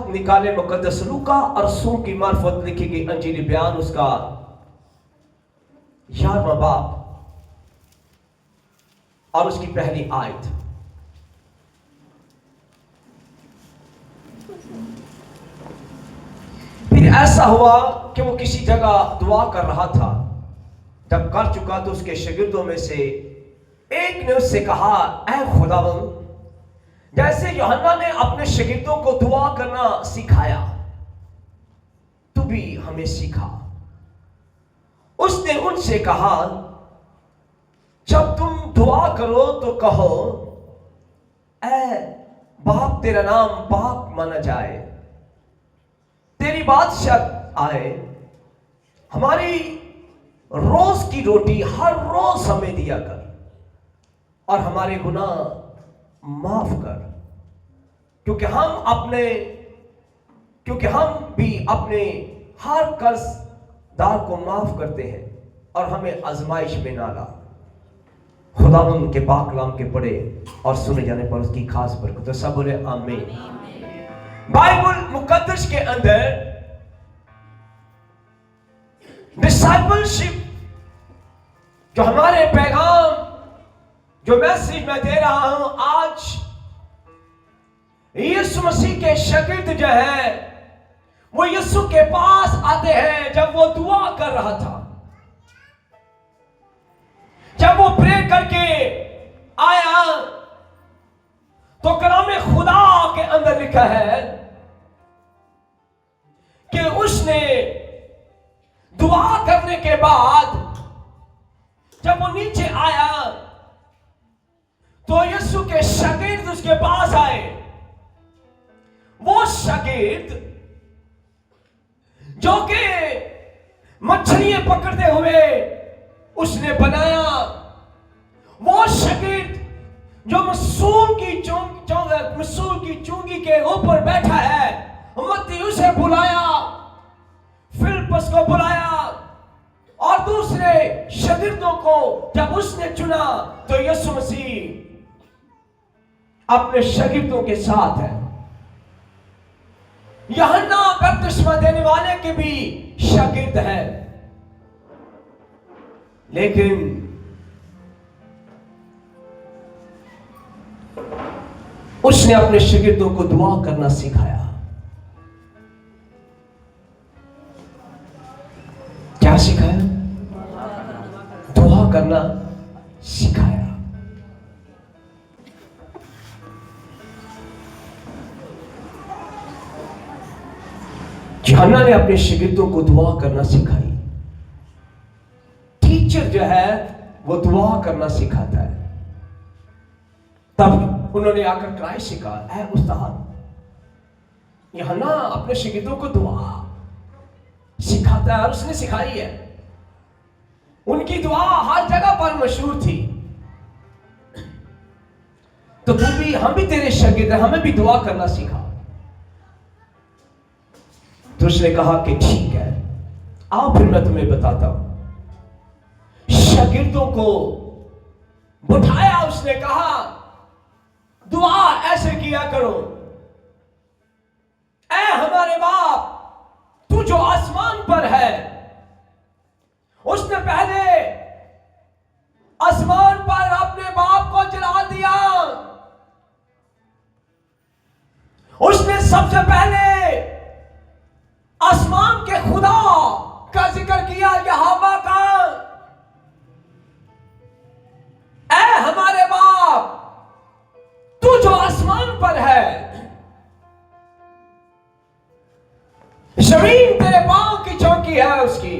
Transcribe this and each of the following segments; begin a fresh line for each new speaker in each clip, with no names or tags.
वक्त निकाले मुकद्दस लूका और रसूल की मार्फत लिखी गई अंजीली बयान, उसका 11वां बाब और उसकी पहली आयत। फिर ऐसा हुआ कि वो किसी जगह दुआ कर रहा था। जब कर चुका तो उसके शागिर्दों में से एक ने उससे कहा, ऐ खुदावंद, जैसे यूहन्ना ने अपने शागिर्दों को दुआ करना सिखाया, तू भी हमें सिखा। उसने उनसे कहा, जब तुम दुआ करो तो कहो, ऐ बाप, तेरा नाम पाक माना जाए, तेरी बादशाह आए, हमारी रोज की रोटी हर रोज हमें दिया कर, और हमारे गुनाह माफ कर, क्योंकि हम भी अपने हर कर्जदार को माफ करते हैं, और हमें आजमाइश में ना ला। खुदावंद के पाक कलाम के पढ़े और सुने जाने पर उसकी खास बरकत। तो सब बोले आमीन। बाइबल मुकद्दस के अंदर डिसाइपलशिप, जो हमारे पैगाम, जो मैसेज मैं दे रहा हूं आज, यीशु मसीह के शागिर्द जो है वो यीशु के पास आते हैं जब वो दुआ कर रहा था। जब वो प्रे करके आया तो कलाम खुदा के अंदर लिखा है कि उसने दुआ करने के बाद जब वो नीचे आया तो यीशु के शागिर्द उसके पास आए। वो शागिर्द जो कि मछलियां पकड़ते हुए उसने बनाया, वो शागिर्द जो मसूल की चुंगी के ऊपर बैठा है, मत्ती उसे बुलाया, फिलिप्पस को बुलाया, और दूसरे शागिर्दों को जब उसने चुना तो यीशु मसीह अपने शागिर्दों के साथ है। यूहन्ना बपतिस्मा देने वाले के भी शागिर्द है, लेकिन उसने अपने शागिर्दों को दुआ करना सिखाया। क्या सिखाया? दुआ करना सिखाया। यूहन्ना ने अपने शागिर्दों को दुआ करना सिखाई। टीचर जो है वो दुआ करना सिखाता है। तब उन्होंने आकर क्राइस्ट से कहा, ऐ उस्ताद, यूहन्ना अपने शागिर्दों को दुआ सिखाता है और उसने सिखाई है। उनकी दुआ हर जगह पर मशहूर थी, तो तू भी, हम भी तेरे शागिर्द हैं, हमें भी दुआ करना सिखा। तो उसने कहा कि ठीक है, आओ फिर मैं तुम्हें बताता हूं। शागिर्दों को बुलाया, उसने कहा दुआ ऐसे किया करो, ऐ हमारे बाप तू जो आसमान पर है। उसने पहले आसमान पर अपने बाप को जला दिया। उसने सबसे पहले आसमान के खुदा का जिक्र किया, यहोवा का। ऐ हमारे बाप तू जो आसमान पर है, जमीन तेरे पांव की चौकी है उसकी।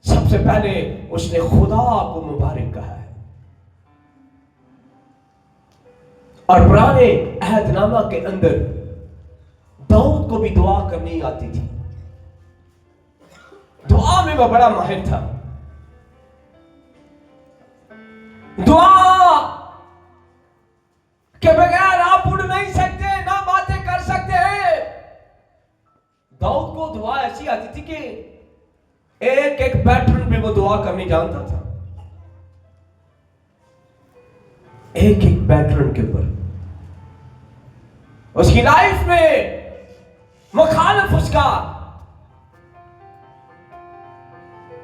सबसे पहले उसने खुदा को मुबारक कहा है। और पुराने अहदनामा के अंदर दाऊद को भी दुआ करनी आती थी। दुआ में वह बड़ा माहिर था। दुआ के बगैर आप उड़ नहीं सकते, ना बातें कर सकते हैं। दाऊद को दुआ ऐसी आती थी कि एक एक पैटर्न पे वो दुआ करनी जानता था, एक एक पैटर्न के ऊपर। उसकी लाइफ में मुखालिफ उसका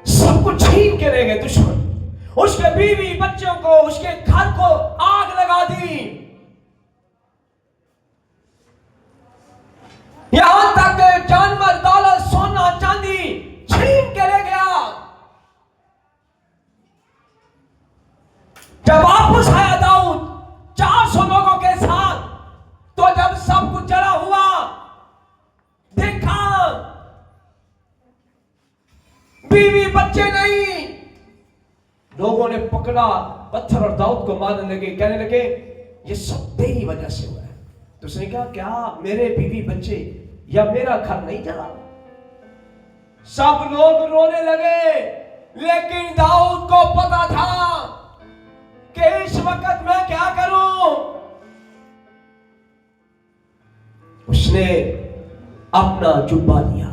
सब कुछ छीन के ले गए दुश्मन। उसके बीवी बच्चों को, उसके घर को आग लगा दी। यहां तक जानवर, दौलत, सोना चांदी छीन के ले गया। जब वापस आया दाऊद 400 लोगों के साथ, तो जब सब कुछ जला हुआ देखा, बीवी बच्चे नहीं, लोगों ने पकड़ा पत्थर और दाऊद को मारने लगे, कहने लगे ये सब तेरी वजह से हुआ है। तो उसने कहा क्या मेरे बीवी बच्चे या मेरा घर नहीं जला? सब लोग रोने लगे, लेकिन दाऊद को पता था कि इस वक्त मैं क्या करूं। उसने अपना जुब्बा लिया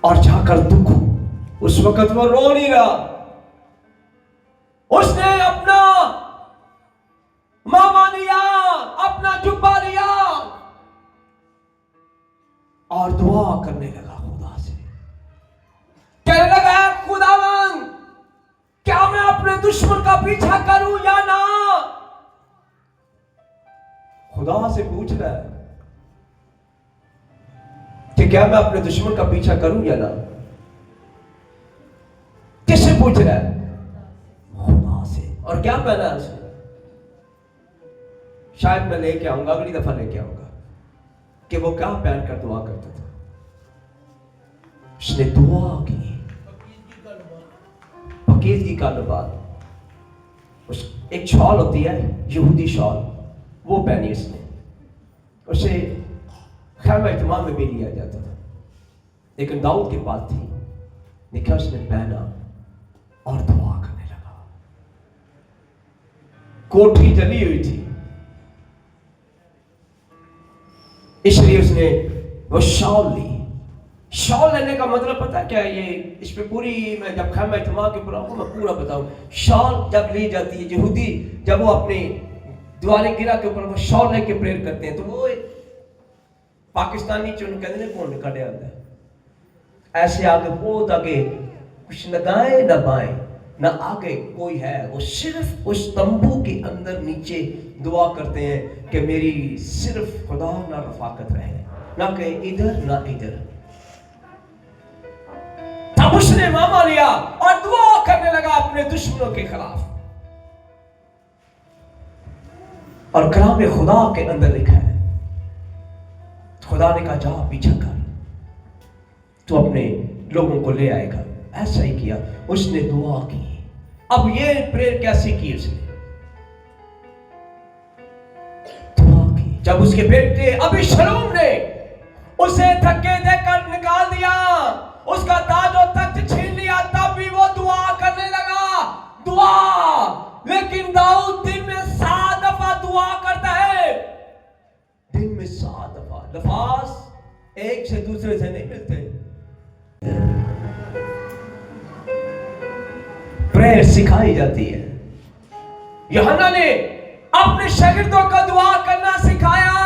और जाकर दुख, उस वक्त वो रो नहीं रहा, उसने अपना मामा लिया, अपना जुब्बा लिया और दुआ करने लगा खुदा से। कहने लगा खुदावन, क्या मैं अपने दुश्मन का पीछा करूं या ना? खुदा से पूछ रहा है कि क्या मैं अपने दुश्मन का पीछा करूं या ना? किससे पूछ रहा है? खुदा से। और क्या पहना है उसने? शायद मैं लेके आऊंगा, अगली दफा लेके आऊंगा कि वो क्या पहन कर दुआ करता था। उसने दुआ की, पकीज़गी का लिबास, उस एक शॉल होती है यहूदी शॉल, वो पहनी उसने। उसे खैमा इत्माम में भी लिया जाता था, लेकिन दाऊद के पास थी। देखा उसने पहना और दुआ करने लगा। कोठी जली हुई थी, इसलिए उसने वो शॉल ली। शॉल लेने का मतलब पता क्या है? ये इस पे पूरी मैं जब खैमा इत्माम के ऊपर आऊंगा मैं पूरा बताऊं। शॉल जब ली जाती है, यहूदी जब वो अपनी दुआरे गिरा के ऊपर वो शॉल लेके प्रेयर करते हैं, तो वो पाकिस्तानी चुन कहते हैं कौन कटे आता है, ऐसे आगे बहुत आगे, कुछ न दाएं न बाएं न आगे कोई है। वो सिर्फ उस तंबू के अंदर नीचे दुआ करते हैं कि मेरी सिर्फ खुदा ना रफाकत रहे, ना कि इधर ना इधर। तब उसने मामा लिया और दुआ करने लगा अपने दुश्मनों के खिलाफ। और कलाम खुदा के अंदर लिखा है, खुदा ने कहा जा पीछा कर, तो अपने लोगों को ले आएगा। ऐसा ही किया, उसने दुआ की। अब ये प्रेयर कैसे की? उसने दुआ की। जब उसके बेटे अबीशलोम ने उसे धक्के देकर निकाल दिया, उसका ताज और तख्त छीन लिया, तब भी वो दुआ करने लगा। दुआ, लेकिन दाऊद दिन में 7 दफा दुआ करता है। दिन में 7 दफा। लफ्ज़ एक से दूसरे से नहीं मिलते। प्रेयर सिखाई जाती है। यूहन्ना ने अपने शागिर्दों को दुआ करना सिखाया,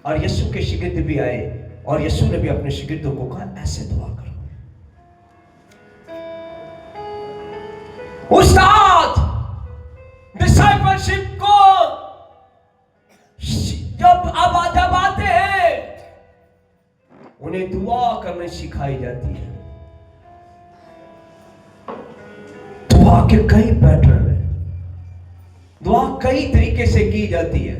और यीशु के शागिर्द भी आए और यीशु ने भी अपने शागिर्दों को कहा ऐसे दुआ करो। उस्ताद डिसाइपलशिप को जब आते हैं उन्हें दुआ करने सिखाई जाती है। दुआ के कई पैटर्न है, दुआ कई तरीके से की जाती है।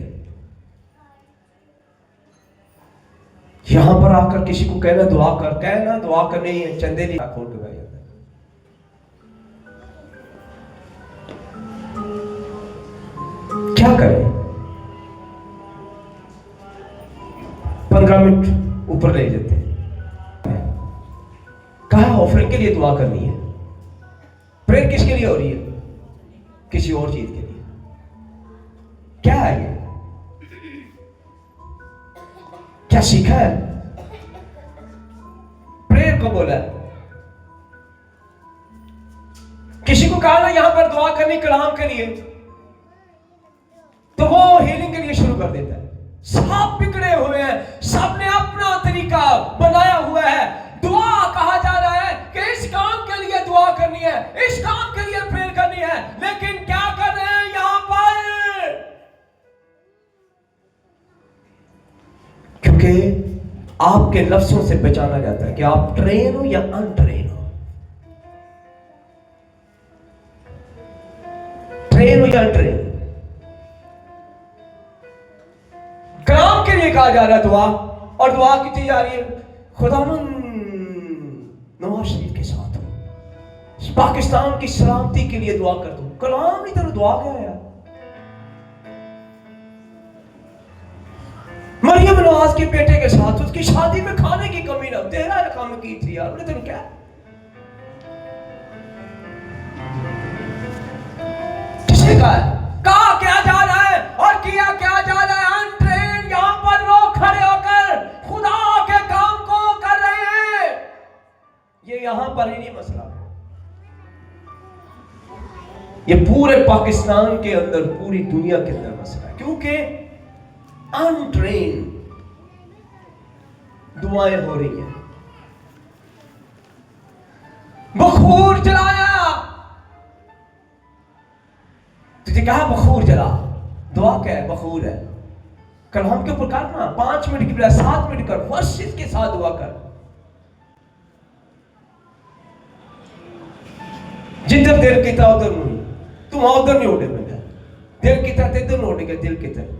यहां पर आकर किसी को कहना दुआ कर, कहना दुआ कर नहीं है, चंदे नहीं खोल के बैठ जाता है। क्या करें? 15 मिनट ऊपर ले जाते हैं। कहा ऑफरिंग के लिए दुआ करनी है। प्रेयर किसके लिए हो रही है? किसी और चीज के लिए। क्या है ये? क्या सीखा है? प्रेयर को बोला है। किसी को कहा ना यहां पर दुआ करनी कलाम के लिए, कर देता है। सब बिगड़े हुए हैं, सबने अपना तरीका बनाया हुआ है। दुआ कहा जा रहा है कि इस काम के लिए दुआ करनी है, इस काम के लिए प्रेयर करनी है, लेकिन क्या कर रहे हैं यहां पर? क्योंकि आपके लफ्जों से पहचाना जाता है कि आप ट्रेन हो या अनट्रेन हो, ट्रेन हो या अनट्रेन। कलाम के लिए कहा जा रहा है दुआ, और दुआ की जा रही है खुदावंद नवाज शरीफ के साथ हो, पाकिस्तान की सलामती के लिए दुआ कर दो। कलाम इधर दुआ क्या है? मरियम नवाज के बेटे के साथ उसकी शादी में खाने की कमी ना, तेरा रकम की थी यार, उन्हें तुम क्या किसे कहा क्या जा रहा है और किया क्या जा रहा है? अनट्रेन यहां पर लोग खड़े होकर खुदा के काम को कर रहे हैं। ये यहां पर ही नहीं मसला, ये पूरे पाकिस्तान के अंदर, पूरी दुनिया के अंदर मसला है, क्योंकि अनट्रेन दुआएं हो रही हैं। बखूर जलाया, तुझे कहा बखूर जला, दुआ क्या है? बखूर है। कलाम के ऊपर करना 5 मिनट की बजाय 7 मिनट कर, वर्षित के साथ दुआ कर। जिधर दिल की तरह उधर नहीं, तुम उधर नहीं उड़े, मैं दिल की तरह इधर उड़ गया, दिल की तरह।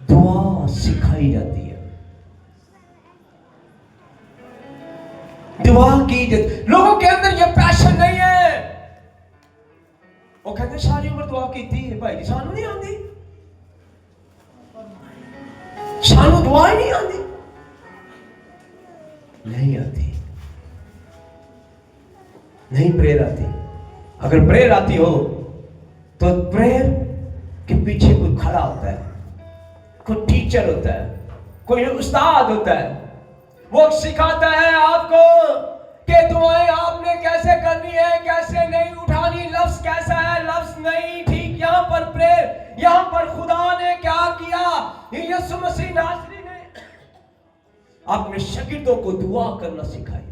दुआ सिखाई जाती है, दुआ की जाती। लोगों के अंदर ये पैशन नहीं है, वो कहते सारी उम्र दुआ की थी भाई, सानू नहीं आती, सानू दुआ ही नहीं आती, नहीं आती, नहीं प्रेयर आती। अगर प्रेयर आती हो तो प्रेयर के पीछे कोई खड़ा होता है, कोई टीचर होता है, कोई उस्ताद होता है, वो सिखाता है आपको कि दुआएं आपने कैसे करनी है, कैसे नहीं उठानी, लफ्ज कैसा है, लफ्ज नहीं ठीक। यहां पर प्रेयर, यहां पर खुदा ने क्या किया? यीशु मसीह नासरी ने अपने शागिर्दों को दुआ करना सिखाई।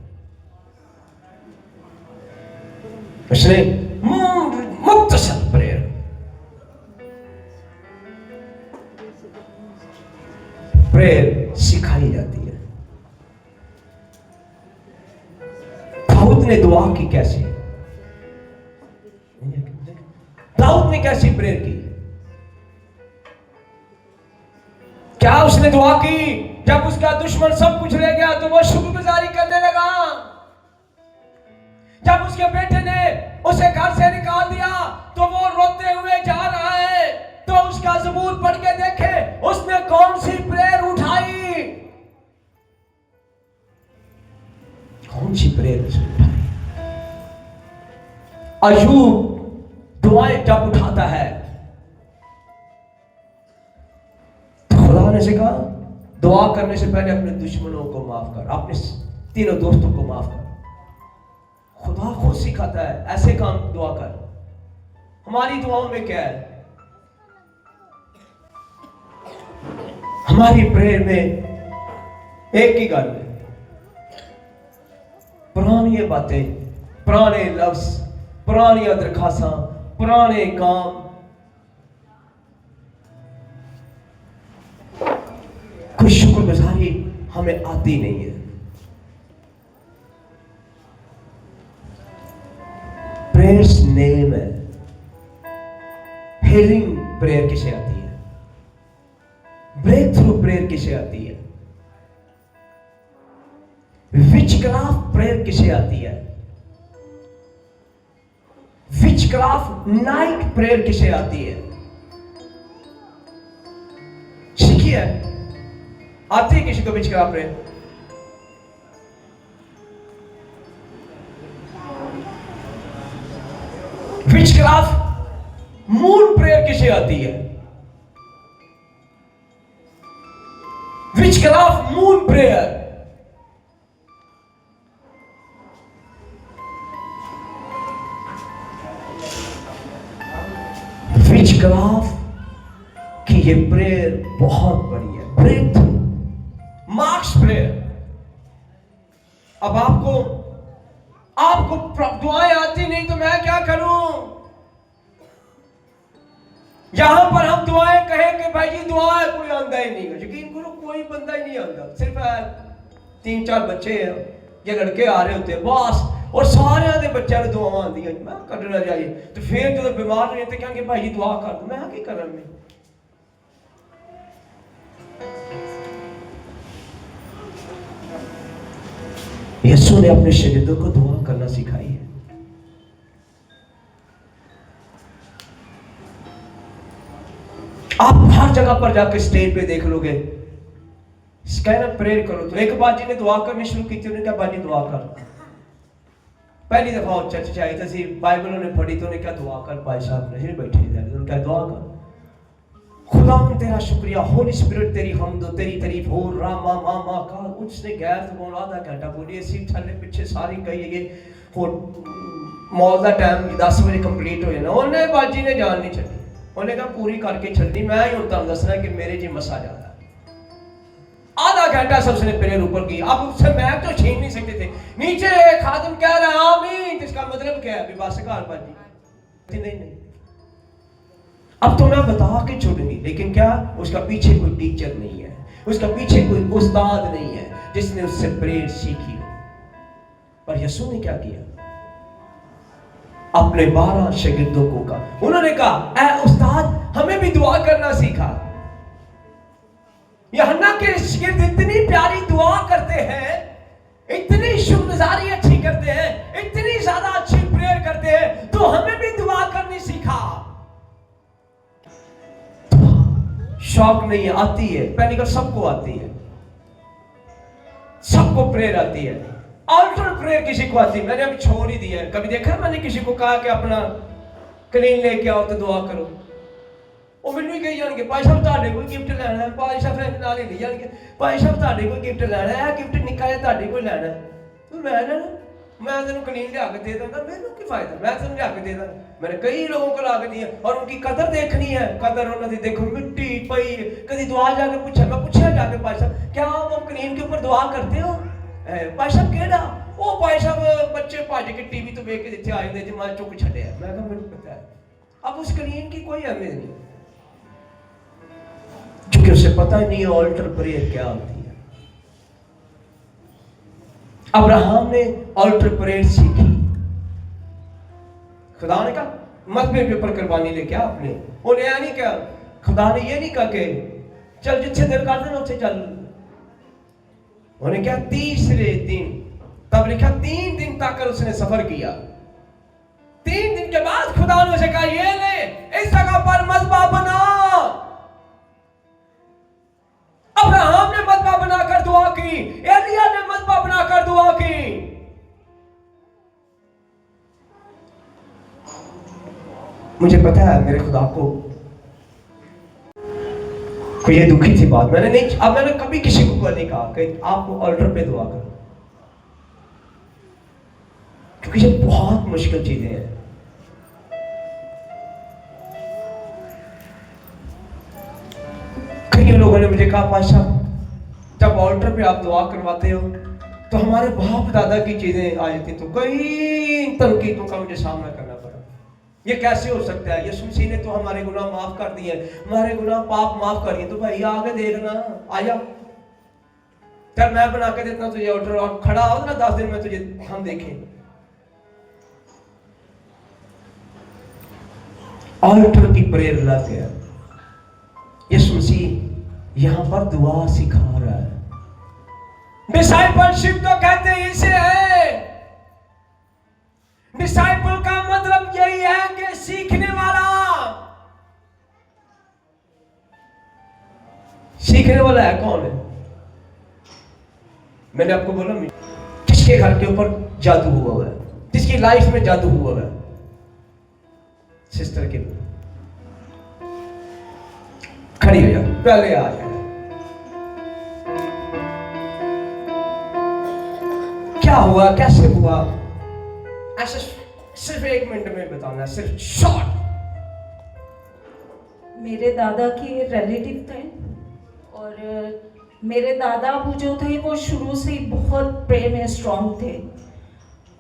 उसने मुख्तसर प्रेयर, प्रेयर सिखाई जाती है। दाऊद ने दुआ की कैसे? दाऊद ने कैसी प्रेयर की? क्या उसने दुआ की जब उसका दुश्मन सब कुछ ले गया तो वो शुक्रगुजारी करने लगा? जब उसके बेटे ने उसे घर से निकाल दिया तो वो रोते हुए जा रहा है, तो उसका ज़बूर पढ़ के देखे उसने कौन सी प्रेयर उठाई, कौन सी प्रेयर उठाई? अय्यूब दुआएं जब उठाता है तो खुदा ने से कहा दुआ करने से पहले अपने दुश्मनों को माफ कर, अपने तीनों दोस्तों को माफ कर। खुदा खुद सिखाता है ऐसे काम दुआ कर। हमारी दुआओं में क्या है? हमारी प्रेयर में एक ही गल है, पुरानी बातें, पुराने लफ्ज, पुरानी दरखास्तां, पुराने काम, कोई शुक्रगुजारी हमें आती नहीं है। प्रेयर्स नेम है। हीलिंग प्रेयर किसे आती है? ब्रेक थ्रू प्रेयर किसे आती है? विचक्राफ्ट प्रेयर किसे आती है? विचक्राफ्ट नाइट प्रेयर किसे आती है? सीखिए, आती है किसी को witchcraft prayer? Witchcraft moon prayer किसे आती है? विचक्राफ्ट मून प्रेयर, विचक्राफ्ट ये प्रेयर बहुत बड़ी है, ब्रेक थ्रू, मार्क्स प्रेयर। अब आपको दुआएं आती नहीं तो मैं क्या करूं? यहां पर हम दुआएं कहें कि भाई जी दुआ कोई आंदा ही नहीं, यकीन करो कोई बंदा ही नहीं आंदा, सिर्फ 3-4 बच्चे हैं, ये लड़के आ रहे होते हैं बस, और सारे दे बच्चों ने दुआवां आंदियां, मैं करना चाहिए। तो फिर जो बीमार नहीं तो कहेंगे भाई जी दुआ कर दो, मैं की करा मैं। यीशु ने अपने शागिर्दों को दुआ करना सिखाई है। आप हर जगह पर जाकर स्टेज पे देख लोगे, कहना प्रेयर करो, तो एक बाजी ने दुआ करनी शुरू की थी, उन्होंने कहा बाजी दुआ कर। पहली दफा वो चर्च आई थी, बाइबल उन्होंने पढ़ी तो उन्होंने क्या दुआ कर, भाई साहब नहीं बैठे थे, उन्होंने कहा दुआ कर। खुदा तेरा शुक्रिया, होली स्पिरिट तेरी हमद तेरी तारीफ हो, रामा मामा का उसने गैर तो आधा घंटा बोली, सी थले पीछे सारी कही ये मॉल का टाइम 10 बजे कंप्लीट हो जाना, उन्हें बाजी ने जान नहीं छड़ी, उन्हें कहा पूरी करके छड़ी, मैं ही तुम दसना कि मेरे जी मसा जाता। आधा घंटा सबसे प्रेयर ऊपर की, अब उससे मैं तो छीन नहीं सकते थे, नीचे खादिम कह रहा है आमीन, इसका मतलब क्या है, बस घर बाजी नहीं, अब तो मैं बता के छोड़ूंगी, लेकिन क्या उसका पीछे कोई टीचर नहीं है, उसका पीछे कोई उस्ताद नहीं है जिसने उससे प्रेयर सीखी हो। पर यीशु ने क्या किया, अपने 12 शागिर्दों को कहा, उन्होंने कहा ऐ उस्ताद हमें भी दुआ करना सीखा। यूहन्ना के शागिर्द इतनी प्यारी दुआ करते हैं, इतनी शुक्रगुजारी अच्छी करते हैं, इतनी ज्यादा अच्छी प्रेयर करते हैं, तो हमें भी दुआ करनी सीखा। शौक नहीं है, आती है, पहली बार सबको आती है, सबको प्रेयर आती है, ऑल्टर प्रेयर किसी को आती है, मैंने अब छोड़ ही दिया है। कभी देखा मैंने किसी को कहा कि अपना कलीन लेके आओ तो दुआ करो, वो मैंने ही कही जाएंगे भाई साहब ताड़े कोई गिफ्ट लेना है, भाई साहब फिर नाल ही नहीं जाएंगे भाई साहब ताड़े कोई गिफ्ट लेना है, गिफ्ट निक्का है ताड़े कोई लेना है, तो मैं लेना, मैं तेन कलीन लिया के दे दूंगा, मैंने की फायदा, मैं तेन लिया के दे दूंगा। मैंने कई लोगों को ला के दिया, और उनकी कदर देखनी है, कदर उन्होंने देखो मिट्टी पई, कभी दुआ जाके पूछा, मैं पूछा जाके भाई साहब क्या वो कलीन के ऊपर दुआ करते हो, भाई साहब केड़ा, वो भाई साहब बच्चे भज के टीवी तो वेख के जिथे आए थे मैं चुक छड़िया, मैं कहा मैंने पता है। अब उस कलीन की कोई अहमियत नहीं, क्योंकि उसे पता ही नहीं ऑल्टर प्रेयर क्या होती है। अब्राहम ने ऑल्टर प्रेयर सीखी, खुदा ने कहा मसबे के ऊपर कुर्बानी लेके आ अपने, उन्हें नहीं कहा, खुदा ने ये नहीं कहा कि चल जिथे दिल कर देना उसे चल, उन्हें क्या तीसरे दिन, तब लिखा 3 दिन तक उसने सफर किया, 3 दिन के बाद खुदा ने उसे कहा ये ले इस जगह पर मज़बा बना। अब्राहम ने मज़बा बनाकर दुआ की, एलिया ने मज़बा बनाकर दुआ की। मुझे पता है मेरे खुदा को ये दुखी थी बात, मैंने नहीं, अब मैंने कभी किसी को नहीं कहा कि आपको ऑल्टर पे दुआ करो, क्योंकि ये बहुत मुश्किल चीजें हैं। कई लोगों ने मुझे कहा पाशा जब ऑल्टर पे आप दुआ करवाते हो तो हमारे बाप दादा की चीजें आ जाती, तो कई तनकीदों का मुझे सामना करना पड़ा, ये कैसे हो सकता है, यीशु मसीह ने तो हमारे गुनाह माफ कर दिए, हमारे गुनाह पाप माफ कर दिए, तो भाई आगे देखना, आया तब मैं बना के देता तुझे ऑल्टर, और खड़ा हो ना 10 दिन में तुझे हम देखें। ऑल्टर की प्रेयर लग गया, यीशु मसीह यहां पर दुआ सिखा रहा है। डिसाइपलशिप तो कहते हैं इसे है, डिसाइपल का मतलब यही है कि सीखने वाला, सीखने वाला है कौन है? मैंने आपको बोला किसके घर के ऊपर जादू हुआ है, किसकी लाइफ में जादू हुआ है, सिस्टर के खड़ी हो जा, पहले आ जाए। क्या हुआ, कैसे हुआ, ऐसे सिर्फ 1 मिनट में बताना, सिर्फ शॉर्ट।
मेरे दादा के रिलेटिव थे और मेरे दादा अबू जो थे वो शुरू से ही बहुत प्रेम में स्ट्रॉन्ग थे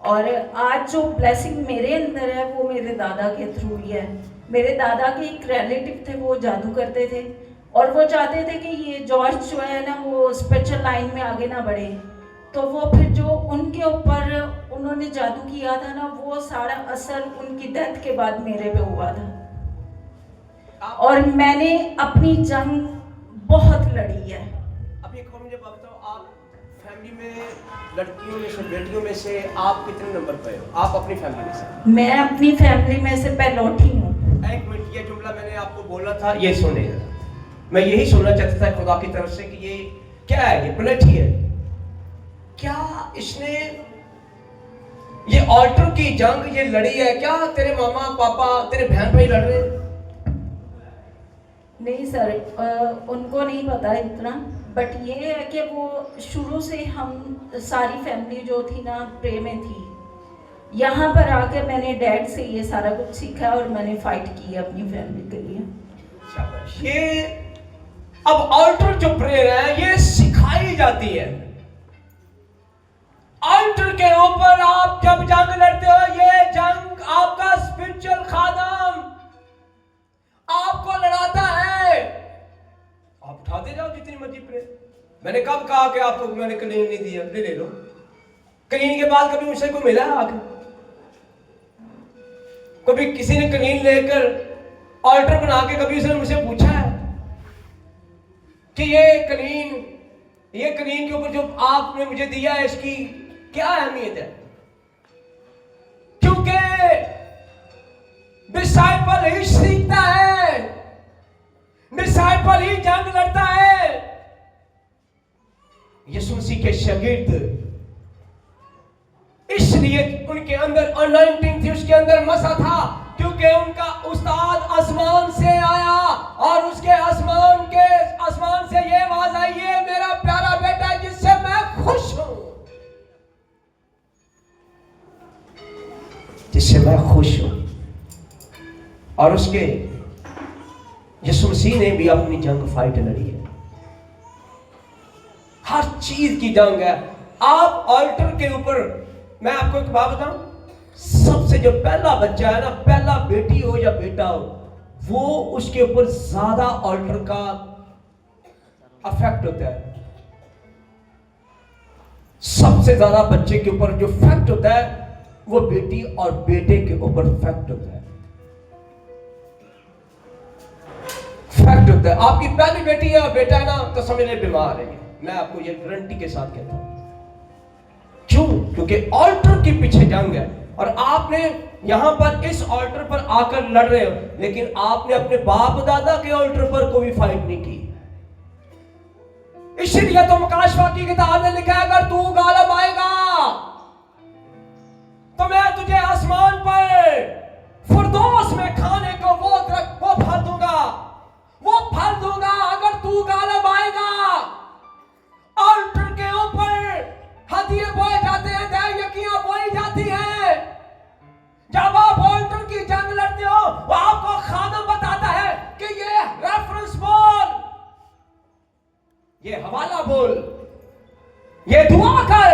और आज जो ब्लेसिंग मेरे अंदर है वो मेरे दादा के थ्रू ही है। मेरे दादा के एक रिलेटिव थे, वो जादू करते थे और वो चाहते थे कि ये जॉर्ज जो है ना वो स्पिरिचुअल लाइन में आगे ना बढ़े, तो वो फिर जो उनके ऊपर उन्होंने जादू किया था ना वो सारा असर उनकी डेथ के बाद मेरे पे हुआ था और मैंने अपनी जंग बहुत लड़ी है।
अब ये मुझे बताओ, आप फैमिली में लड़कियों में से, बेटियों में से आप कितने नंबर पे हो? आप अपनी फैमिली में से?
मैं अपनी फैमिली में से पहलौठी हूँ।
एक मिनट, ये जुमला मैंने आपको बोला था, ये सुने। मैं यही सुनना चाहता था खुदा की तरफ से कि ये क्या है, ये पलटी है क्या? इसने ये ऑल्टर की जंग ये लड़ी है क्या? तेरे मामा पापा तेरे बहन भाई लड़ रहे हैं?
नहीं सर, उनको नहीं पता इतना, बट ये है कि वो शुरू से हम सारी फैमिली जो थी ना प्रे में थी। यहाँ पर आकर मैंने डैड से ये सारा कुछ सीखा और मैंने फाइट की अपनी फैमिली के लिए।
ये अब ऑल्टर जो प्रेयर है ये सिखाई जाती है। ऑल्टर के ऊपर आप जब जंग लड़ते हो, ये जंग आपका स्पिरिचुअल खादम आपको लड़ाता है। आप उठाते जाओ जितनी मर्जी प्रेयर। मैंने कब कहा कि आपको मैंने कलीन नहीं दिया? ले लो। कलीन के बाद कभी मुझसे को मिला आकर? कभी किसी ने कलीन लेकर ऑल्टर बना के कभी उसने मुझसे पूछा है कि ये कलीन के ऊपर जो आपने मुझे दिया है इसकी क्या अहमियत है? क्योंकि डिसाइपल ही सीखता है, डिसाइपल ही जंग लड़ता है। यीशु मसीह के शागिर्द इसलिए उनके अंदर अनॉइंटिंग थी, उसके अंदर मसा था, क्योंकि उनका उस्ताद आसमान से आया और उसके आसमान से ये आवाज आई, ये मेरा प्यारा बेटा है जिससे मैं खुश हूं, जिससे मैं खुश हूं। और उसके यीशु मसीह ने भी अपनी जंग फाइट लड़ी है। हर चीज की जंग है। आप ऑल्टर के ऊपर, मैं आपको एक बात बताऊं, सबसे जो पहला बच्चा है ना, पहला बेटी हो या बेटा हो, वो उसके ऊपर ज्यादा ऑल्टर का अफेक्ट होता है। सबसे ज्यादा बच्चे के ऊपर जो फैक्ट होता है वो बेटी और बेटे के ऊपर फैक्ट होता है। फैक्ट होता है। आपकी पहली बेटी या बेटा है ना तो समझ ले बीमार है। मैं आपको ये गारंटी के साथ कहता हूं। क्यों? क्योंकि ऑल्टर के पीछे जंग है और आपने यहां पर इस ऑल्टर पर आकर लड़ रहे हो, लेकिन आपने अपने बाप दादा के ऑल्टर पर कोई फाइट नहीं की। इसलिए तो मुकाशवा की किताब में लिखा है, अगर तू गालिब आएगा तो मैं तुझे आसमान पर फिरदौस में खाने को वो फल दूंगा। अगर तू गालिब आएगा। ऑल्टर के ऊपर हदिये बोए जाते हैं, दैयकियां बोई जाती हैं। जब आप ऑल्टर की जंग लड़ते हो, वो आपको खादम बताता है कि ये रेफरेंस बोल, ये हवाला बोल, ये दुआ कर।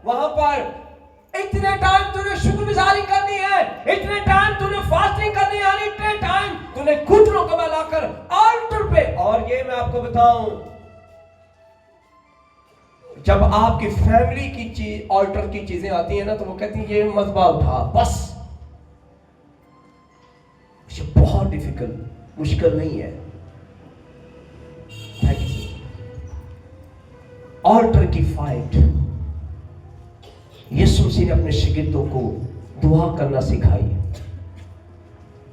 वहां पर इतने टाइम तूने शुक्रगुजारी करनी है, इतने टाइम तूने फास्टिंग करनी है, इतने टाइम तूने घुटनों को मिलाकर ऑल्टर पे। और ये मैं आपको बताऊं, जब आपकी फैमिली की चीज, ऑल्टर की चीजें आती हैं ना, तो वो कहती है ये मज़बा उठा, बस। ये बहुत डिफिकल्ट, मुश्किल नहीं है। ऑल्टर की फाइट यीशु मसीह ने अपने शागिर्दों को दुआ करना सिखाई।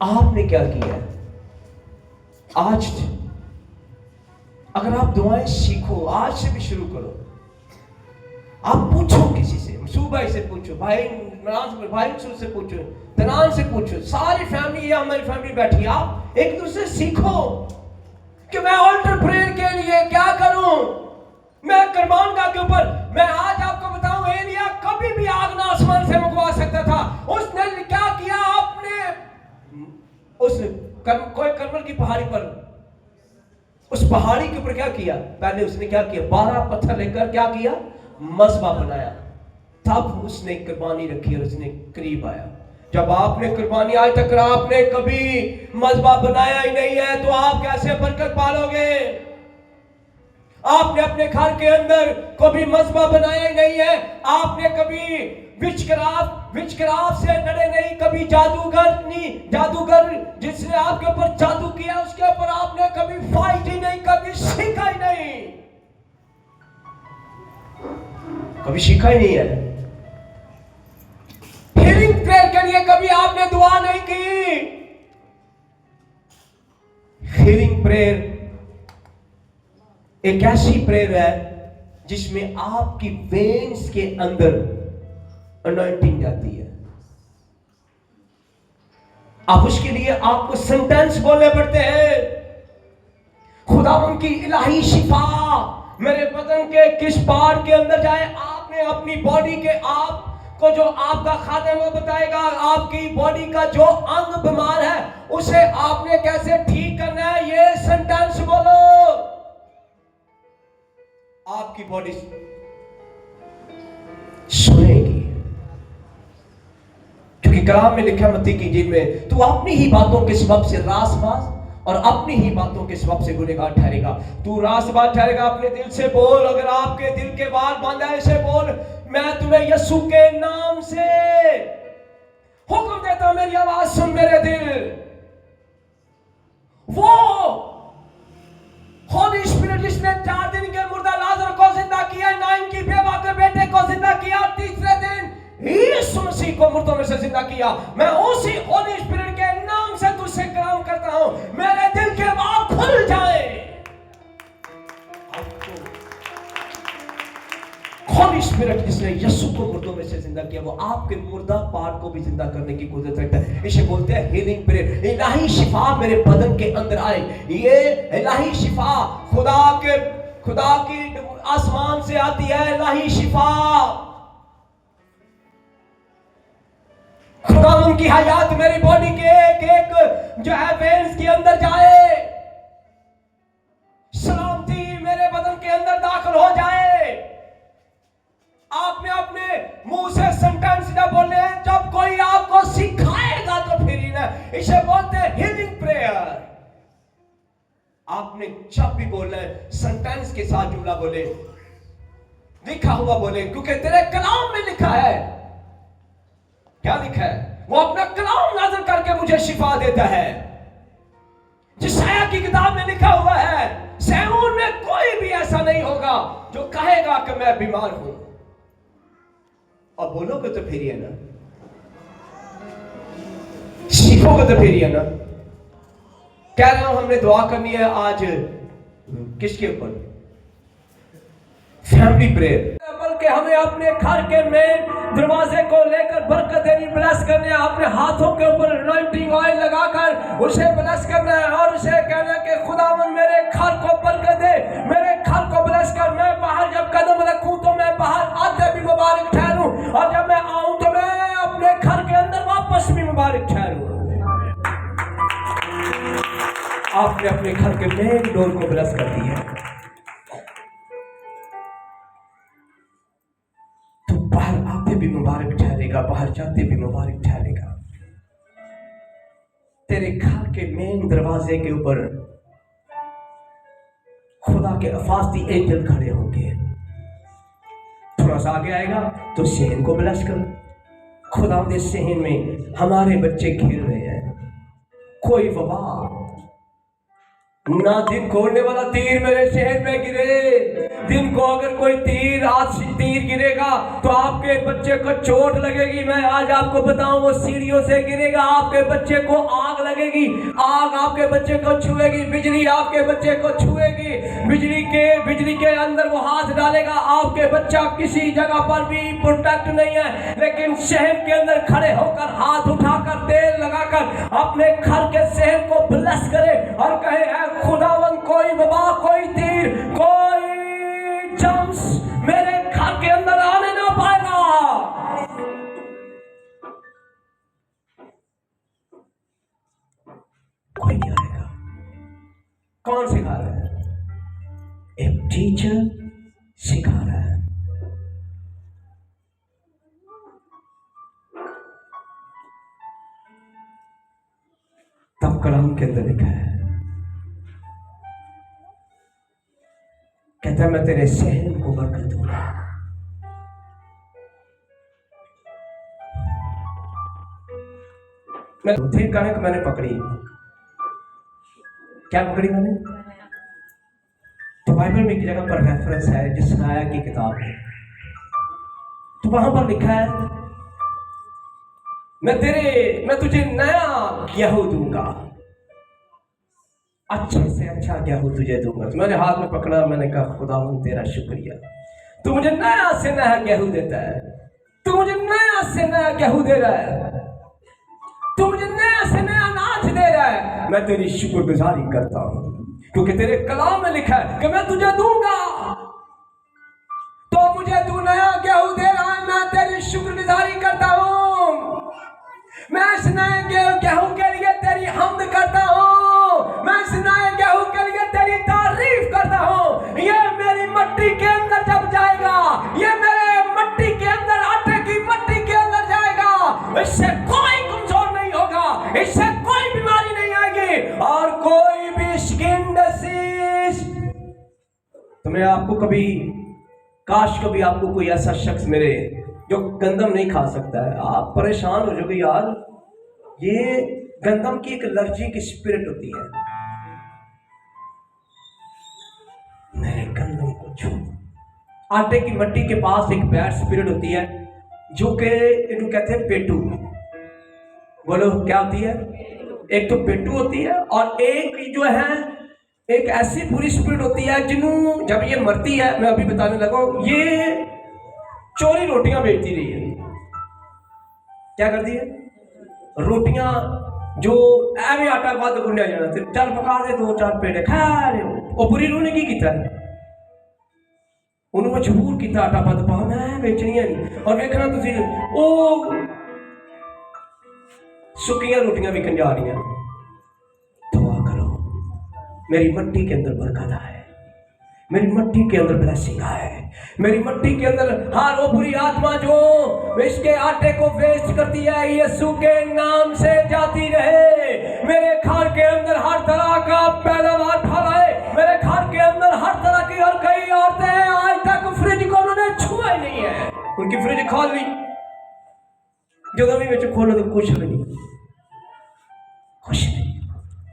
आपने क्या किया है? आज अगर आप दुआएं सीखो, आज से भी शुरू करो। आप पूछो किसी से, मसूद भाई से पूछो, भाई मसूद से पूछो, तनान से पूछो, सारी फैमिली या हमारी फैमिली बैठी, आप एक दूसरे सीखो कि मैं ऑल्टर प्रेयर के लिए क्या करूं। मैं कुर्बान गाह के ऊपर, मैं आज आपको बताऊं, एलिया कभी भी आग ना आसमान से मंगवा सकता था। उसने क्या किया? उसने कोई कर्मल की पहाड़ी पर, उस पहाड़ी के ऊपर क्या किया? पहले उसने क्या किया? 12 पत्थर लेकर क्या किया? मज़बा बनाया। तब उसने कुर्बानी रखी और उसने करीब आया। जब आपने कुर्बानी, आज तक आपने कभी मज़बा बनाया ही नहीं है, तो आप कैसे बरकत पालोगे? आपने अपने घर के अंदर कभी मज़बा बनाया ही नहीं है। आपने कभी विचक्राफ्ट से लड़े नहीं, कभी जादूगर जिसने आपके ऊपर जादू किया उसके ऊपर आपने कभी फाइट ही नहीं, कभी सीखा ही नहीं, कभी सीखा ही नहीं है। हीलिंग प्रेयर के लिए कभी आपने दुआ नहीं की। हीलिंग प्रेयर एक ऐसी प्रेयर है जिसमें आपकी वेन्स के अंदर अनॉइंटिंग जाती है। अब उसके लिए आपको सेंटेंस बोलने पड़ते हैं। खुदावंद की इलाही शिफा मेरे बदन के किस पार्ट के अंदर जाए। आपने अपनी बॉडी के आप को, जो आपका खाते वो बताएगा, आपकी बॉडी का जो अंग बीमार है उसे आपने कैसे ठीक करना है। ये सेंटेंस बोलो, आपकी बॉडी सुनेगी। क्योंकि कलाम में लिखा मत्ती की इंजील में, तू अपनी ही बातों के सबब से रासबाज और अपनी ही बातों के सबब से गुनहगार ठहरेगा। तू रासबाज ठहरेगा अपने दिल से बोल। अगर आपके दिल के बाल बांधा है, ऐसे बोल, मैं तुम्हें यीशु के नाम से हुक्म देता हूं, मेरी आवाज सुन मेरे दिल। वो होली स्पिरिट जिसने 4 दिन के मुर्दा लाजर को जिंदा किया, नाइन की बेवा के बेटे को जिंदा किया, तीसरे दिन यीशु मसीह को मुर्दों में से जिंदा किया, मैं उसी होली स्पिरिट के नाम से तुझसे कलाम करता हूं, मेरे दिल के बाल खुल जाए। होली स्पिरिट जिसने यीशु को मुर्दों में से जिंदा किया, वो आपके मुर्दा पार्ट को भी जिंदा करने की कुदरत रखता है। इसे बोलते हैं हीलिंग प्रेयर। इलाही शिफा मेरे बदन के अंदर आए। ये इलाही शिफा खुदा की आसमान से आती है। इलाही शिफा खुदा उनकी हयात मेरी बॉडी के एक जो है वेन्स के अंदर जाए, सलामती मेरे बदन के अंदर दाखिल हो जाए। आपने अपने मुंह से सेंटेंस ना बोले, जब कोई आपको सिखाएगा तो फिर ही ना। इसे बोलते हैं हीलिंग प्रेयर। आपने जब भी बोलना है सेंटेंस के साथ जुमला बोले, लिखा हुआ बोले, क्योंकि तेरे कलाम में लिखा है। क्या लिखा है? वो अपना कलाम नाज़िल करके मुझे शिफा देता है। जिसाया की किताब में लिखा हुआ है, सहून में कोई भी ऐसा नहीं होगा जो कहेगा कि मैं बीमार हूं। और बोलोगे तो फिर ये ना, सीखोगे तो फिर ये ना। कह रहा हूं हमने दुआ करनी है आज किसके ऊपर? Family prayer. बल्कि हमें अपने घर के मेन दरवाजे को लेकर बरकत देनी, ब्लेस करने है। अपने हाथों के ऊपर अनॉइंटिंग ऑयल लगाकर उसे ब्लेस करना है और उसे कहना है कि खुदावंद मेरे घर को बरकत दे, मेरे घर को ब्लेस कर। मैं बाहर जब कदम रखूं तो मैं बाहर आते भी मुबारक ठहरूं, और जब मैं आऊं तो मैं अपने घर के अंदर वापस भी मुबारक ठहरूं। आपने अपने घर के मेन डोर को ब्लेस कर दिया है, तो बाहर आते भी मुबारक ठहरेगा, बाहर जाते भी मुबारक ठहरेगा। तेरे घर के मेन दरवाजे के ऊपर खुदा के अफास्ती एंजल खड़े होंगे। थोड़ा सा आगे आएगा तो सहन को ब्लेस करो। खुदा के सहन में हमारे बच्चे खेल रहे हैं, कोई वबा ना, दिन खोलने वाला तीर मेरे शहर में गिरे। दिन को अगर कोई तीर गिरेगा तो आपके बच्चे को चोट लगेगी। मैं आज आपको बताऊं, वो सीढ़ियों से गिरेगा, आपके बच्चे को आग लगेगी, आग आपके बच्चे को छुएगी, बिजली आपके बच्चे को छुएगी, बिजली के अंदर वो हाथ डालेगा, आपके बच्चा किसी जगह पर भी प्रोटेक्ट नहीं है। लेकिन शहर के अंदर खड़े होकर, हाथ उठाकर, तेल लगाकर अपने घर के शहर को ब्लेस करे और कहे, खुदावन कोई वबा, कोई तीर, कोई जम्स मेरे घर के अंदर आने ना पाएगा। कोई टीचर सिखा रहा है। तब कलाम के अंदर लिखा है, कहता है मैं तेरे सहन को बरकत दूंगा। मैं दूसरी कणक मैंने पकड़ी। क्या पकड़ी मैंने? तो बाइबल में एक जगह पर रेफरेंस है जिसराया की किताब है, तो वहां पर लिखा है मैं तुझे नया गेहूं दूंगा, अच्छे से अच्छा गेहूं तुझे दूंगा। तो मैंने हाथ में पकड़ा, मैंने कहा खुदावंद तेरा शुक्रिया, तू मुझे नया से नया गेहूं देता है, तू मुझे नया से नया गेहूं दे रहा है, तू मुझे नया से नया अनाज दे रहा है। मैं तेरी शुक्रगुजारी करता हूं, क्योंकि तेरे कलाम में लिखा है कि मैं तुझे दूंगा, तो मुझे तू नया गेहूं दे रहा है, मैं तेरी शुक्रगुजारी करता हूं। मैं इस नए गेहूं के लिए तेरी हम्द करता हूं, मैं इस नए गेहूं के लिए तेरी तारीफ करता हूं। ये मेरी मट्टी के अंदर जब जाएगा, ये मेरे मट्टी के अंदर, आटे की मट्टी के अंदर जाएगा, इससे कोई कमजोर नहीं होगा, इससे कोई बीमारी नहीं आएगी, और कोई भी स्किन डिसीज। तो मैं आपको कभी, काश कभी आपको कोई ऐसा शख्स मिले जो गंदम नहीं खा सकता है। आप परेशान हो जाओगे, यार ये गंदम की एक एलर्जी की स्पिरिट होती है। मेरे गंदम को छू। आटे की मट्टी के पास एक बैड स्पिरिट होती है जो कि इनको कहते हैं पेटू। बोलो क्या होती है? एक तो पेटू होती है, और एक जो है एक ऐसी बुरी स्पिरिट होती है जिन्हों जब ये मरती है, मैं अभी बताने लगा हूं, ये चोरी रोटियां बेचती रही है। क्या करती है? रोटियां जो एवं आटा बाद गुंडा जाना, चल पका दे 2-4 पेड़े खा रहे हो। और बुरी रूह ने की किया, उन्होंने मजबूर किया आटा बद पा, मैं बेचनिया नहीं। और देखना तुसी वो सुखियां रोटियां बिकन जा रही। दुआ करो मेरी मट्टी के अंदर बरकत आए, मेरी मट्टी के अंदर ब्लेसिंग आए, मेरी मट्टी के अंदर हर वो बुरी आत्मा जो इसके आटे को वेस्ट करती है, यीशु के नाम से जाती रहे। मेरे घर के अंदर हर तरह का पैदावार फैलाए, मेरे घर के अंदर हर तरह की। और कई औरतें आज तक फ्रिज को उन्होंने छुआ ही नहीं है, उनकी फ्रिज खाली, जो भी में खोलो तो कुछ भी नहीं, कुछ नहीं,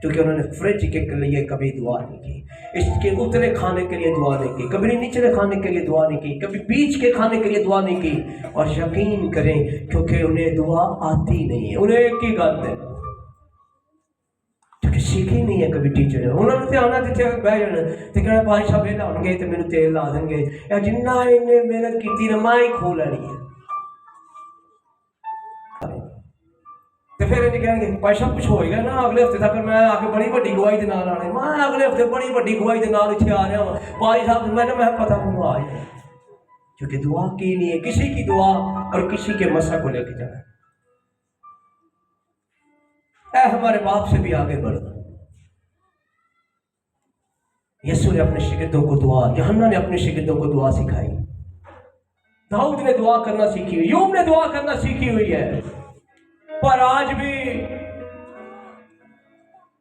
क्योंकि उन्होंने फ्रिज के लिए कभी दुआ नहीं की, इसके उतरे खाने के लिए दुआ नहीं की, कभी निचले खाने के लिए दुआ नहीं की, कभी बीच के खाने के लिए दुआ नहीं की। और यकीन करें, क्योंकि उन्हें दुआ आती नहीं है, उन्हें एक ही गल है, क्योंकि सीखी नहीं है कभी टीचर ने। उन्होंने तो आना जिथे बह जाना तो कहना भाई साहब ये लाउणगे तो मैंने तेल ला देंगे, या जिन्ना इन्हें मेहनत की ना मां ही खो लैनी है। तो फिर इन्हें कहेंगे भाई साहब कुछ होएगा ना अगले हफ्ते तक, मैं आके बड़ी बड़ी गवाही के नाल आने, मैं अगले हफ्ते बड़ी बड़ी गवाही के नाल इत्थे आ रहा हूं भाई साहब, मैंने मैं पता कौन आ जाए, क्योंकि दुआ की नहीं है, किसी की दुआ और किसी के मसा को लेके जाना। ऐ हमारे बाप से भी आगे बढ़ो। यीशु ने अपने शिगिर्दों को दुआ, यूहन्ना ने अपने शिगिर्दों को दुआ सिखाई, दाऊद ने दुआ करना सीखी हुई, यूब ने दुआ करना सीखी हुई है। पर आज भी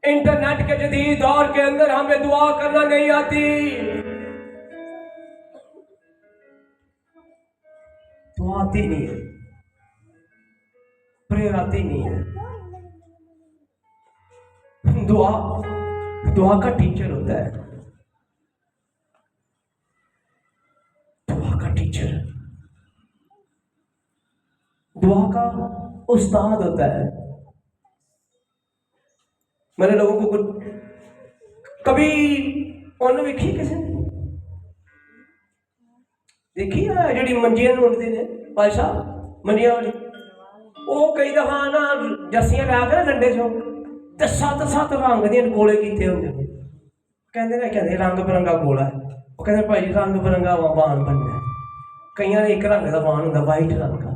इंटरनेट के जदीद दौर के अंदर हमें दुआ करना नहीं आती। दुआ आती नहीं है, प्रेयर आती नहीं है। दुआ का टीचर होता है, दुआ का टीचर, दुआ का उस्ताद होता है। मैंने लोगों को कभी उन्होंने देखी, किसी ने देखी है जी मंजियां ढूंढते ने भाई साहब, मंजियां वाली, वो कई दफा ना जस्सियां ला के डंडे चो ते 7-7 रंग दियां गोले कीते होंदे ने, कहते रंग बिरंगा गोला है, वो कहते भाई रंग बिरंगा बाण बनना है। कईयां ने एक रंग का बाण होंदा, वाइट रंग का,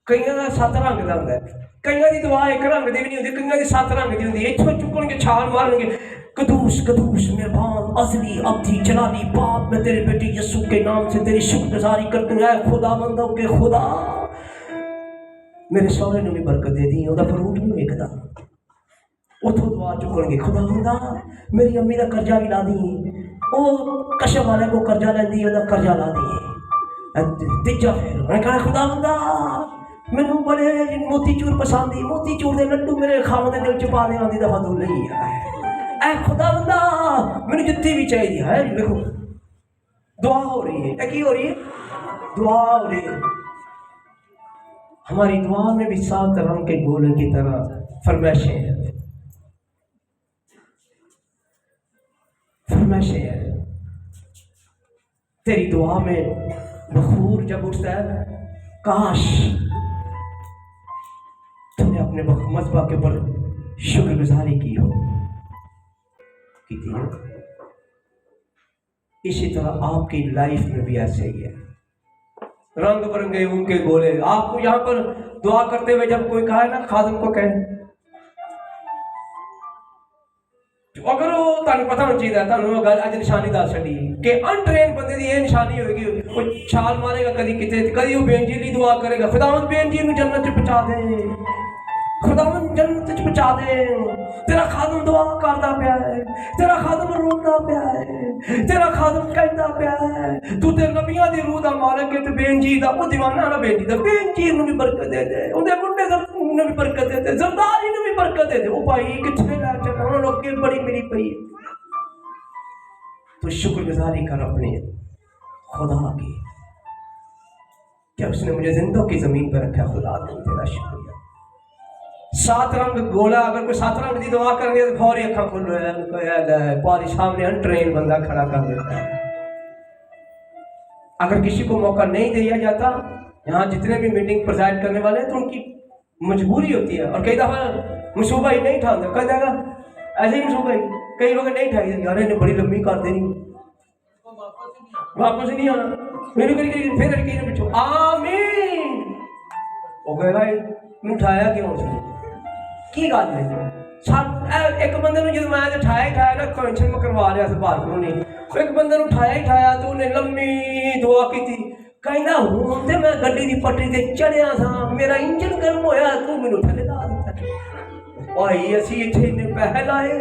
ਕਈਆਂ ਦਾ 7 ਰੰਗ ਦਾ ਹੁੰਦਾ, ਕਈਆਂ ਦੀ ਦੁਆ ਇੱਕ ਰੰਗ ਦੀ ਵੀ ਨਹੀਂ ਹੁੰਦੀ, ਕਈਆਂ ਦੀ 7 ਰੰਗ ਦੀ ਹੁੰਦੀ। ਇੱਥੋਂ ਚੁੱਕਣਗੇ, ਛਾਲ ਮਾਰਨਗੇ, कदूस कदूस मेहरबान अजली अब्दी जलाली बाप, मैं तेरे बेटे यसू के नाम से तेरी शुक्रगुजारी करती हूं खुदावंद के खुदा मेरे सौरे ने भी बरकत दे दी, ਉਹਦਾ ਫਰੂਟ ਨਹੀਂ ਵੇਖਦਾ। ਉੱਥੋਂ ਦੁਆ ਚੁੱਕਣਗੇ, ਖੁਦਾਵੰਦਾ ਮੇਰੀ ਅੰਮੀ ਦਾ ਕਰਜ਼ਾ ਵੀ ਲਾ ਦੀ, ਉਹ ਕਸ਼ਮ ਵਾਲੇ ਕੋ ਕਰਜ਼ਾ ਲੈਂਦੀ, ਉਹਦਾ ਕਰਜ਼ਾ ਲਾ ਦੀ। ਤੀਜਾ ਫਿਰ ਉਹਨੇ ਕਹਣਾ, ਖੁਦਾਵੰਦਾ ਮੈਨੂੰ ਬੜੇ ਮੋਤੀਚੂਰ ਪਸੰਦ ਹੀ, ਮੋਤੀਚੂਰ ਦੇ ਲੱਡੂ ਮੇਰੇ ਖਾਣ ਦੇ ਦਿਲ ਚ ਪਾ ਦੇ, ਆਂਦੀ ਦਫਾ ਦੂਰ ਲਈ ਆ ऐ खुदावंदा मैंने जितनी भी चाहिए है। देखो दुआ हो रही है, की हो रही है? दुआ हो रही है। हमारी दुआ में भी 7 रंग के गोले की तरह फरमाइशें हैं, फरमाइशें हैं। तेरी दुआ में बखूर जब उठता है, काश तुमने अपने मसबा के ऊपर शुक्रगुजारी की हो, की है। इसी तरह आपकी लाइफ में भी ऐसे ही है, रंग बिरंगे उनके गोले। आपको यहाँ पर दुआ करते हुए जब कोई कहा है ना, खादिम को कहे, अगर वो तुहानू पता होना चाहिए, तुहानू गल अज निशानी दस छड़ी कि अनट्रेन बंदे दी ये निशानी होगी, कोई छाल मारेगा कभी किते, कभी वो बेनजीरी दुआ करेगा, खुदावंद बेनजीर नूं जन्नत च पहुंचा दे, खुदावंद जन्नत च पहुंचा दे। तेरा खादम दुआ करता पिया है, तेरा खादम रोंदा पिया है, तेरा खादम कहता पिया है, तू ते नबियां दी रूह दा मालिक है, ते बेनजीर दा वो दीवाना ना बेनजीर दा, बेनजीर नूं भी बरकत दे दे, उहदे मुंडे नूं भी बरकत दे दे, जरदारी नूं भी बरकत दे दे। ओ भाई किथे लै चला, उन्हां लोग के बड़ी मिली पई है। तो शुक्रगुजारी कर अपने खुदा की, क्या उसने मुझे जिंदों की जमीन पर रखा, खुदा तेरा शुक्रिया। 7 रंग गोला, अगर कोई 7 रंग की दुआ करनी है तो फौरी अखा खुल पारी सामने अनट्रेन बंदा खड़ा कर देता है। अगर किसी को मौका नहीं दिया जाता, यहाँ जितने भी मीटिंग प्रेजाइड करने वाले हैं तो उनकी मजबूरी होती है, और कई दफा मनसूबा ही नहीं ठाते, कह देगा ऐसे ही मनसूबा ही, कई लोग नहीं ठाई, यार इन्हें बड़ी लंबी कर देनी, वापस नहीं आना, मेरे को फिर पिछो आमीन वो कहेगा मैं उठाया क्यों उसने, की गल है। एक बंदे जो मैं उठाया ना कनेक्शन में करवा रहा बाहर को नहीं, एक बंदे उठाया तो उन्हें लंबी दुआ की थी, कहना हूं तो मैं गड्डी की पटरी से चढ़िया था, मेरा इंजन गर्म होया, तू मैनू थले ला दिता। भाई असी इतने इन्ने पैसे लाए,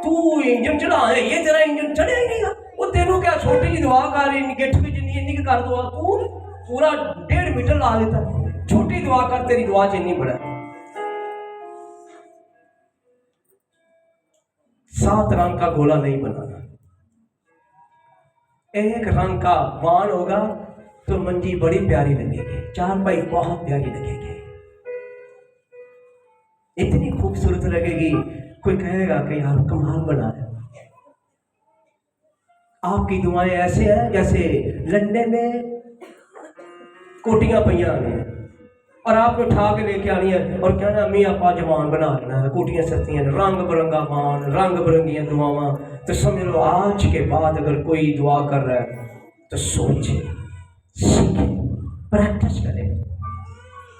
तू इंजन चढ़ा ये तेरा इंजन चढ़िया ही नहीं, वो तेनों क्या छोटी जी दुआ कर गिठ भी जिन्नी इन्नी कर दुआ, तू पूरा 1.5 मीटर ला देता, छोटी दुआ कर, तेरी दुआ च इन्नी बड़ा। 7 रंग का गोला नहीं बनाना, एक रंग का वान होगा तो मंजी बड़ी प्यारी लगेगी, चारपाई बहुत प्यारी लगेगी, इतनी खूबसूरत लगेगी, कोई कहेगा कि यार कमाल बना है। आपकी दुआएं ऐसे हैं जैसे लंडे में कोटियां पईयां ने और आपको उठा के लेके आनी है और कहना अम्मी आपा जवान बना लेना है, कोटियां सस्तियां रंग बिरंगा मान, रंग बिरंगियां दुआवां। तो समझ लो आज के बाद अगर कोई दुआ कर रहा है तो सोचे, सीखे, प्रैक्टिस करें।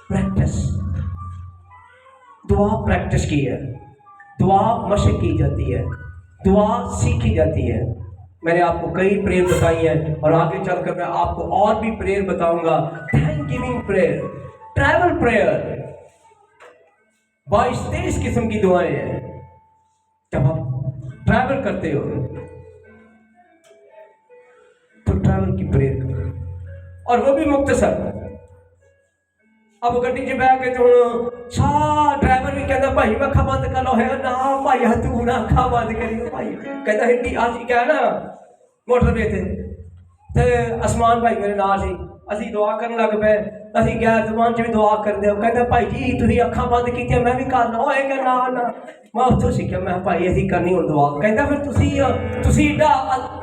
प्रैक्टिस, दुआ प्रैक्टिस की है, दुआ मशक की जाती है, दुआ सीखी जाती है। मैंने आपको कई प्रेयर बताई है और आगे चलकर मैं आपको और भी प्रेयर बताऊंगा। Thank giving prayer, travel prayer, 22-23 किस्म की दुआएं हैं। जब आप ट्रैवल करते हो तो ट्रैवल की प्रेयर करो, और वो भी मुख्तसर। अब गड्डी च बह के तो ड्राइवर भी कहता भाई मैं अखा बंद कर लो, है ना भाई तू ना अखा बंद करी भाई, कहता हिंदी आज क्या ना मोटरवे ते आसमान भाई मेरे नाल सी, असी दुआ करन लग पे, असी गैर जुबान च भी दुआ करदे हो, कहता भाई जी तुसीं अखा बंद कीतियां मैं भी करना, ओए कह ना ना मैं उत्थों सीखिया, मैं भाई असी करनी हुण दुआ। कहता फिर तुसीं एडा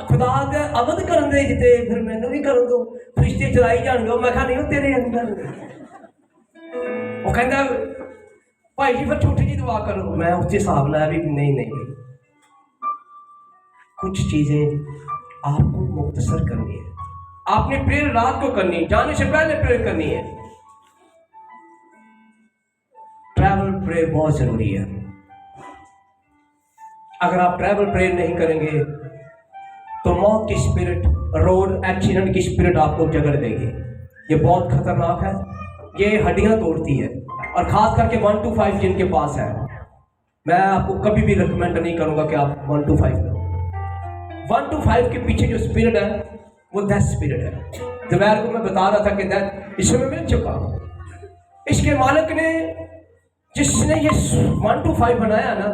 खुदा दे अबद करन दे जिते फिर मैनू भी करन दो, फरिश्ते चलाई जाणगे। मैं कहा नहीं तेरे अंदर, वो कहता भाई जी फिर छोटी जी दुआ करो। मैं उससे हिसाब लाया भी नहीं, कुछ चीजें आपको मुख्तसर करनी है, आपने प्रेयर रात को करनी, जाने से पहले प्रेयर करनी है। ट्रैवल प्रेयर बहुत जरूरी है। अगर आप ट्रैवल प्रेयर नहीं करेंगे तो मौत की स्पिरिट, रोड एक्सीडेंट की स्पिरिट आपको जकड़ देगी। ये बहुत खतरनाक है, ये हड्डियां तोड़ती है, और खास करके 1 to 5 जिनके पास है, मैं आपको कभी भी रिकमेंड नहीं करूंगा कि आप 1 to 5 करो। 1 to 5 के पीछे जो स्पिरिट है वो डेथ स्पिरिट है। दोपहर को मैं बता रहा था कि डेथ इसे मैं मिल चुका हूं। इसके मालिक ने, जिसने ये 1 to 5 बनाया ना,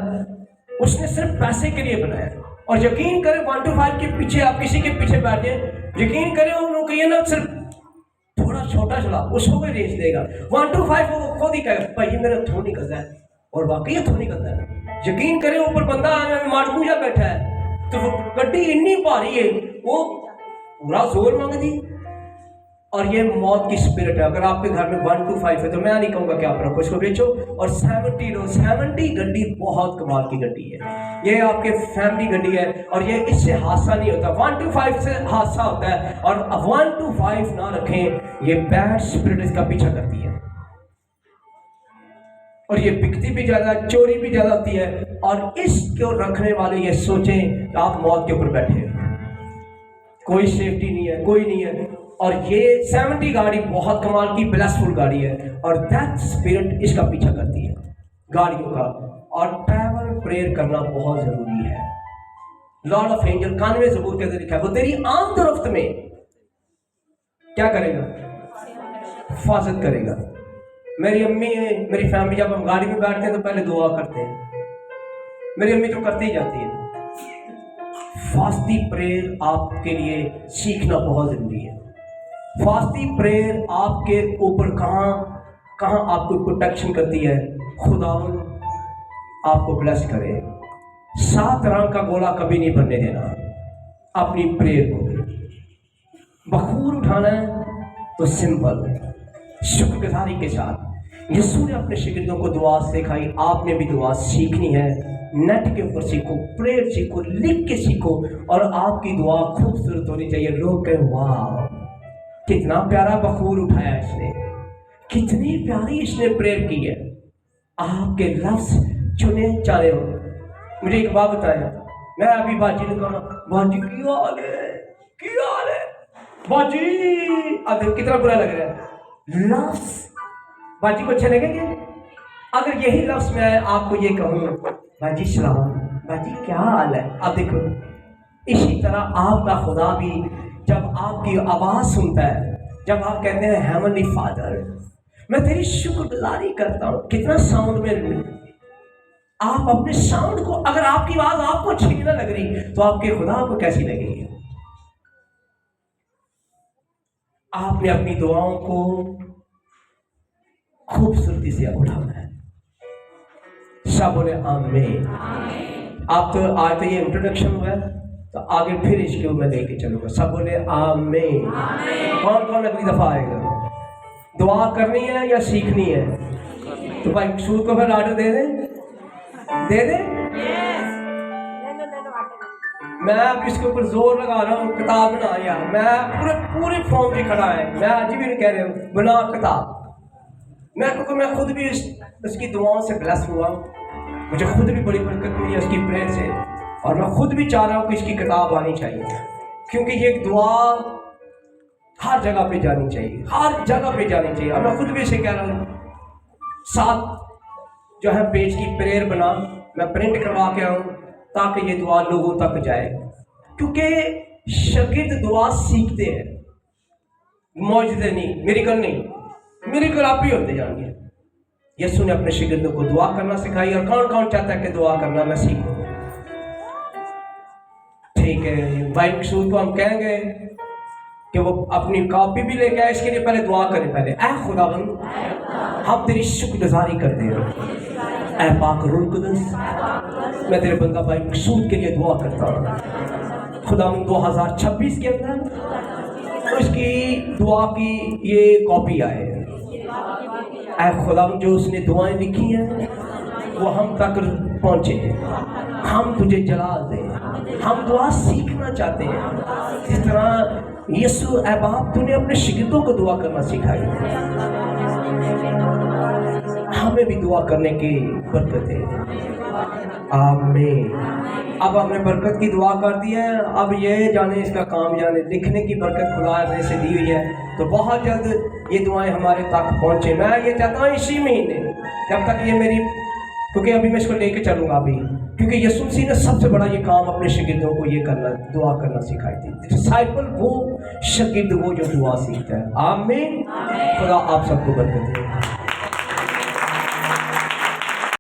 उसने सिर्फ पैसे के लिए बनाया। और यकीन करें 1 to 5 के पीछे आप किसी के पीछे बैठे, यकीन करें उन्होंने कहिए ना सिर्फ थोड़ा छोटा चला, उसको भी रेस देगा। 1 to 5 वो खुद ही कहे भाई मेरा थो निकलता है, और वाकई थो निकलता है। यकीन करें ऊपर बंदा माटकूजा बैठा है, तो वो गड्डी इतनी भारी है, वो पूरा जोर मांगती। और ये मौत की स्पिरिट है। अगर आपके घर में 1 to 5 है तो मैं नहीं कहूँगा कि आप रखो, इसको बेचो। और 70 गड्डी बहुत कमाल की गड्डी है, ये आपके फैमिली गड्डी है, और ये इससे हादसा नहीं होता। 1 to 5 से हादसा होता है, और 1 to 5 ना रखें, ये बैड स्पिरिट इसका पीछा करती है, और ये बिकती भी ज्यादा, चोरी भी ज्यादा होती है। और इसको रखने वाले ये सोचें आप मौत के ऊपर बैठे, कोई सेफ्टी नहीं है, कोई नहीं है। और ये 70 गाड़ी बहुत कमाल की ब्लेसफुल गाड़ी है, और दैट स्पिरिट इसका पीछा करती है गाड़ियों का। और ट्रैवल प्रेयर करना बहुत जरूरी है। लॉर्ड ऑफ एंजल 91 ज़बूर के अंदर लिखा है, वो तेरी आमदरफ्त में क्या करेगा? हिफाजत करेगा। मेरी अम्मी, मेरी फैमिली, जब हम गाड़ी में बैठते हैं तो पहले दुआ करते हैं। मेरी अम्मी तो करते ही जाती है। फास्टी प्रेयर आपके लिए सीखना बहुत जरूरी है। फास्टी प्रेयर आपके ऊपर कहाँ आपको प्रोटेक्शन करती है। खुदावन आपको ब्लेस करे। 7 रंग का गोला कभी नहीं बनने देना। अपनी प्रेयर को बखूर उठाना है तो सिंपल शुक्रगुजारी के साथ। यीशु ने अपने शिगिर्दों को दुआ सिखाई, आपने भी दुआ सीखनी है। नेट के ऊपर सीखो, प्रेयर सीखो, लिख के सीखो, और आपकी दुआ खूबसूरत होनी चाहिए। लोग कहें वाह कितना प्यारा बखूर उठाया इसने, कितनी प्यारी इसने प्रेयर की है। आपके लफ्ज चुने चाहे हो। मुझे एक बात बताया, मैं अभी बाजी ने कहा बाजी की हाल है बाजी, अब देखो कितना बुरा लग रहा है। लफ्ज बाजी को अच्छे लगेंगे? अगर यही लफ्ज मैं आपको ये कहूँ बाजी सलाम, बाजी क्या हाल है, अब देखो इसी तरह आपका खुदा भी जब आपकी आवाज सुनता है, जब आप कहते हैं हेवनली फादर मैं तेरी शुक्रगुजारी करता हूं, कितना साउंड में आप अपने साउंड को, अगर आपकी आवाज आपको अच्छी नहीं लग रही तो आपके खुदा को कैसी लगेगी। आपने अपनी दुआओं को खूबसूरती से उठाना है। सब बोले आमीन। आप तो आज तो ये इंट्रोडक्शन हुआ है, तो आगे फिर इसके मैं लेके चलूंगा। सब बोले आमीन। कौन कौन अगली दफा आएगा? दुआ करनी है या सीखनी है? तो भाई सूद को फिर ऑर्डर दे दे। मैं अब इसके ऊपर जोर लगा रहा हूँ, किताब बना यार। मैं पूरे फॉर्म से खड़ा है। मैं आज भी नहीं कह रहा हूँ बना किताब। क्योंकि मैं खुद भी उसकी दुआओं से ब्लेस हुआ, मुझे खुद भी बड़ी बरकत मिली उसकी प्रेयर से, और मैं खुद भी चाह रहा हूँ कि इसकी किताब आनी चाहिए, क्योंकि ये दुआ हर जगह पे जानी चाहिए, हर जगह पे जानी चाहिए। और मैं खुद भी इसे कह रहा हूँ 7 जो है पेज की प्रेयर बना, मैं प्रिंट करवा के आऊँ ताकि ये दुआ लोगों तक जाए, क्योंकि शागिर्द दुआ सीखते हैं, मौजूदे नहीं, मिरेकल आप ही होते जाएंगे। यीशु ने अपने शागिर्दों को दुआ करना सिखाई, और कौन कौन चाहता है कि दुआ करना मैं सीखूं? ठीक है, भाई मकसूद को हम कहेंगे कि वो अपनी कॉपी भी लेके आए। इसके लिए पहले दुआ करें। पहले ऐ खुदावंद हम तेरी शुक्रगुजारी करते हैं। ऐ पाक रूह कुदस मैं तेरे बंदा भाई मकसूद के लिए दुआ करता हूँ। खुदावंद 2026 के अंदर उसकी दुआ की ये कॉपी आए। ऐ खुदावंद जो उसने दुआएं लिखी हैं वो हम तक पहुँचे, हम तुझे जलाल दें। हम दुआ सीखना चाहते हैं जिस तरह यीशु ऐ बाप तूने अपने शागिर्दों को दुआ करना सिखाई। हमें भी दुआ करने की बरकत दे। आमीन। अब हमने बरकत की दुआ कर दी है, अब ये जाने इसका काम जाने लिखने की बरकत खुदा ने से दी हुई है, तो बहुत जल्द ये दुआएं हमारे तक पहुंचे। मैं ये चाहता हूँ इसी महीने, जब तक ये मेरी, क्योंकि अभी मैं इसको लेके चलूंगा अभी, क्योंकि यीशु मसीह ने सबसे बड़ा ये काम अपने शागिर्दों को ये करना, दुआ करना सिखाई थी। डिसाइपल वो, शागिर्द वो जो दुआ सीखता है। आमीन। खुदा आप सबको बरकत दे।